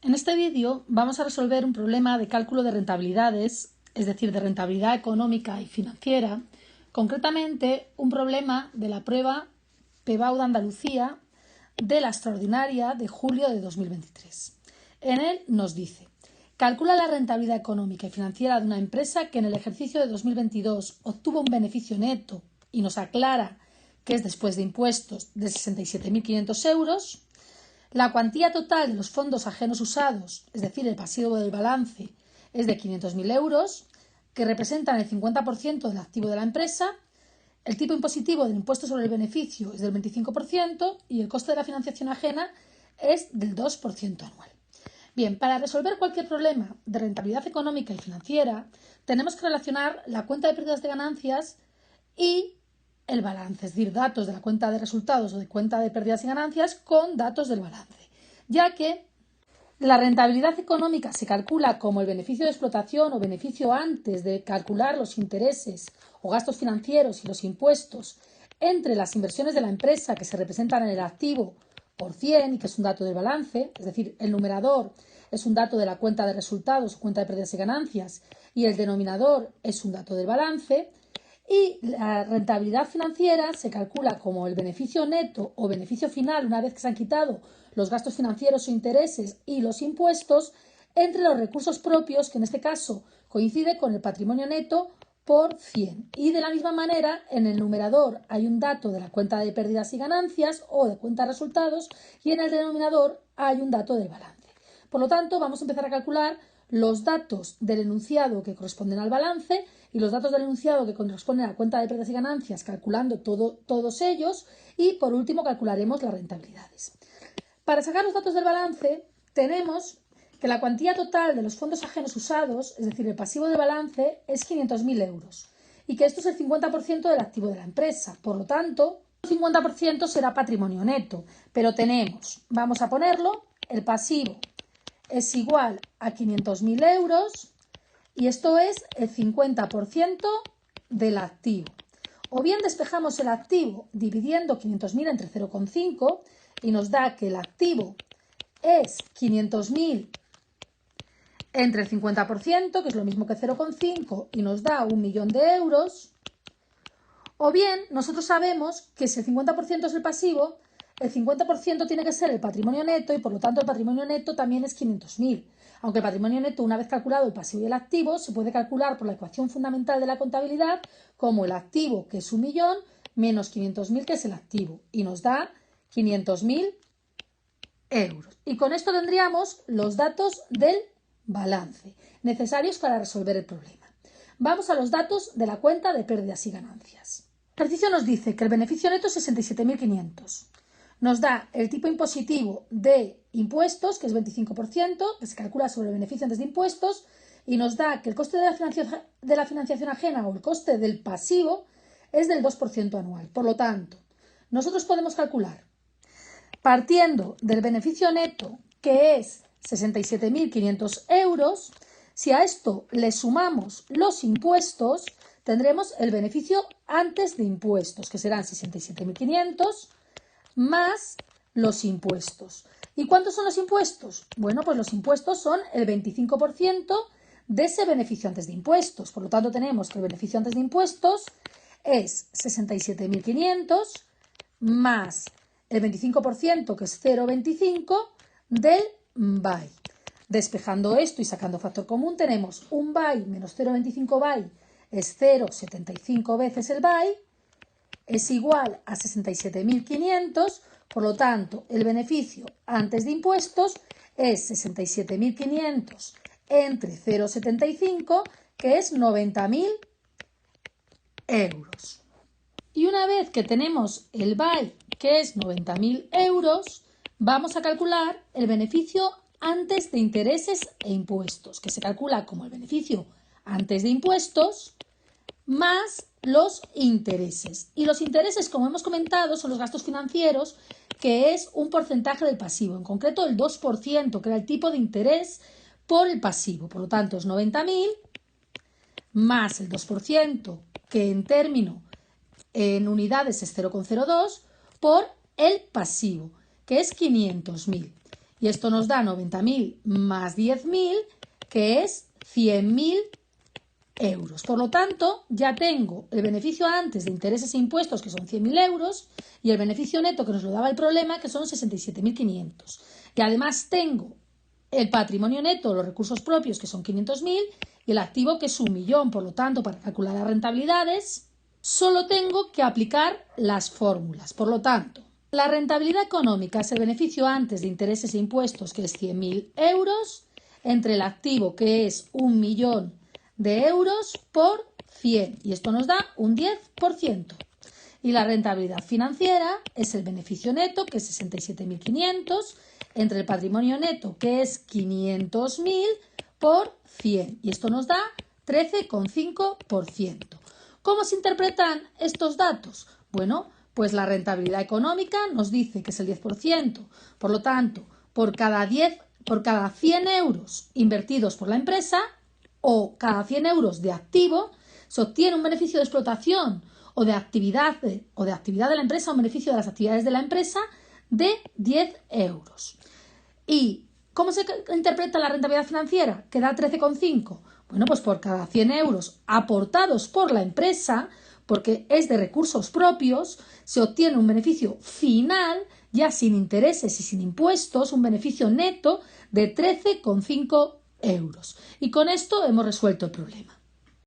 En este vídeo vamos a resolver un problema de cálculo de rentabilidades, es decir, de rentabilidad económica y financiera, concretamente un problema de la prueba PBAU de Andalucía de la extraordinaria de julio de 2023. En él nos dice: calcula la rentabilidad económica y financiera de una empresa que en el ejercicio de 2022 obtuvo un beneficio neto y nos aclara que es después de impuestos de 67.500 euros. La cuantía total de los fondos ajenos usados, es decir, el pasivo del balance, es de 500.000 euros, que representan el 50% del activo de la empresa. El tipo impositivo del impuesto sobre el beneficio es del 25% y el coste de la financiación ajena es del 2% anual. Bien, para resolver cualquier problema de rentabilidad económica y financiera, tenemos que relacionar la cuenta de pérdidas de ganancias y el balance, es decir, datos de la cuenta de resultados o de cuenta de pérdidas y ganancias con datos del balance, ya que la rentabilidad económica se calcula como el beneficio de explotación o beneficio antes de calcular los intereses o gastos financieros y los impuestos entre las inversiones de la empresa que se representan en el activo por 100 y que es un dato del balance, es decir, el numerador es un dato de la cuenta de resultados o cuenta de pérdidas y ganancias y el denominador es un dato del balance. Y la rentabilidad financiera se calcula como el beneficio neto o beneficio final una vez que se han quitado los gastos financieros o intereses y los impuestos entre los recursos propios, que en este caso coincide con el patrimonio neto por 100. Y de la misma manera, en el numerador hay un dato de la cuenta de pérdidas y ganancias o de cuenta de resultados y en el denominador hay un dato del balance. Por lo tanto, vamos a empezar a calcular los datos del enunciado que corresponden al balance y los datos del enunciado que corresponden a la cuenta de pérdidas y ganancias, calculando todos ellos, y por último calcularemos las rentabilidades. Para sacar los datos del balance tenemos que la cuantía total de los fondos ajenos usados, es decir, el pasivo de balance, es 500.000 euros y que esto es el 50% del activo de la empresa. Por lo tanto, el 50% será patrimonio neto, pero tenemos, vamos a ponerlo, el pasivo es igual a 500.000 euros y esto es el 50% del activo. O bien despejamos el activo dividiendo 500.000 entre 0,5 y nos da que el activo es 500.000 entre el 50%, que es lo mismo que 0,5 y nos da 1.000.000 de euros. O bien nosotros sabemos que si el 50% es el pasivo, el 50% tiene que ser el patrimonio neto y por lo tanto el patrimonio neto también es 500.000. Aunque el patrimonio neto, una vez calculado el pasivo y el activo, se puede calcular por la ecuación fundamental de la contabilidad como el activo, que es 1.000.000, menos 500.000, que es el activo, y nos da 500.000 euros. Y con esto tendríamos los datos del balance necesarios para resolver el problema. Vamos a los datos de la cuenta de pérdidas y ganancias. El ejercicio nos dice que el beneficio neto es 67.500. Nos da el tipo impositivo de impuestos, que es 25%, que se calcula sobre el beneficio antes de impuestos, y nos da que el coste de la financiación ajena o el coste del pasivo es del 2% anual. Por lo tanto, nosotros podemos calcular, partiendo del beneficio neto, que es 67.500 euros, si a esto le sumamos los impuestos, tendremos el beneficio antes de impuestos, que serán 67.500 más los impuestos. ¿Y cuántos son los impuestos? Bueno, pues los impuestos son el 25% de ese beneficio antes de impuestos. Por lo tanto, tenemos que el beneficio antes de impuestos es 67.500 más el 25%, que es 0,25 del BAI. Despejando esto y sacando factor común, tenemos un BAI menos 0,25 BAI es 0,75 veces el BAI, es igual a 67.500, por lo tanto, el beneficio antes de impuestos es 67.500 entre 0,75, que es 90.000 euros. Y una vez que tenemos el BAI, que es 90.000 euros, vamos a calcular el beneficio antes de intereses e impuestos, que se calcula como el beneficio antes de impuestos más los intereses. Y los intereses, como hemos comentado, son los gastos financieros, que es un porcentaje del pasivo, en concreto el 2%, que era el tipo de interés por el pasivo. Por lo tanto, es 90.000 más el 2%, que en unidades es 0,02, por el pasivo, que es 500.000. Y esto nos da 90.000 más 10.000, que es 100.000 euros. Por lo tanto, ya tengo el beneficio antes de intereses e impuestos, que son 100.000 euros, y el beneficio neto que nos lo daba el problema, que son 67.500. Y además tengo el patrimonio neto, los recursos propios, que son 500.000, y el activo, que es 1.000.000. Por lo tanto, para calcular las rentabilidades, solo tengo que aplicar las fórmulas. Por lo tanto, la rentabilidad económica es el beneficio antes de intereses e impuestos, que es 100.000 euros, entre el activo, que es 1.000.000 de euros, por 100. Y esto nos da un 10%. Y la rentabilidad financiera es el beneficio neto, que es 67.500, entre el patrimonio neto, que es 500.000, por 100. Y esto nos da 13,5%. ¿Cómo se interpretan estos datos? Bueno, pues la rentabilidad económica nos dice que es el 10%. Por lo tanto, por cada 100 euros invertidos por la empresa o cada 100 euros de activo, se obtiene un beneficio de explotación o de actividad de la empresa, un beneficio de las actividades de la empresa de 10 euros. ¿Y cómo se interpreta la rentabilidad financiera? Que da 13,5. Bueno, pues por cada 100 euros aportados por la empresa, porque es de recursos propios, se obtiene un beneficio final, ya sin intereses y sin impuestos, un beneficio neto de 13,5 euros. Y con esto hemos resuelto el problema.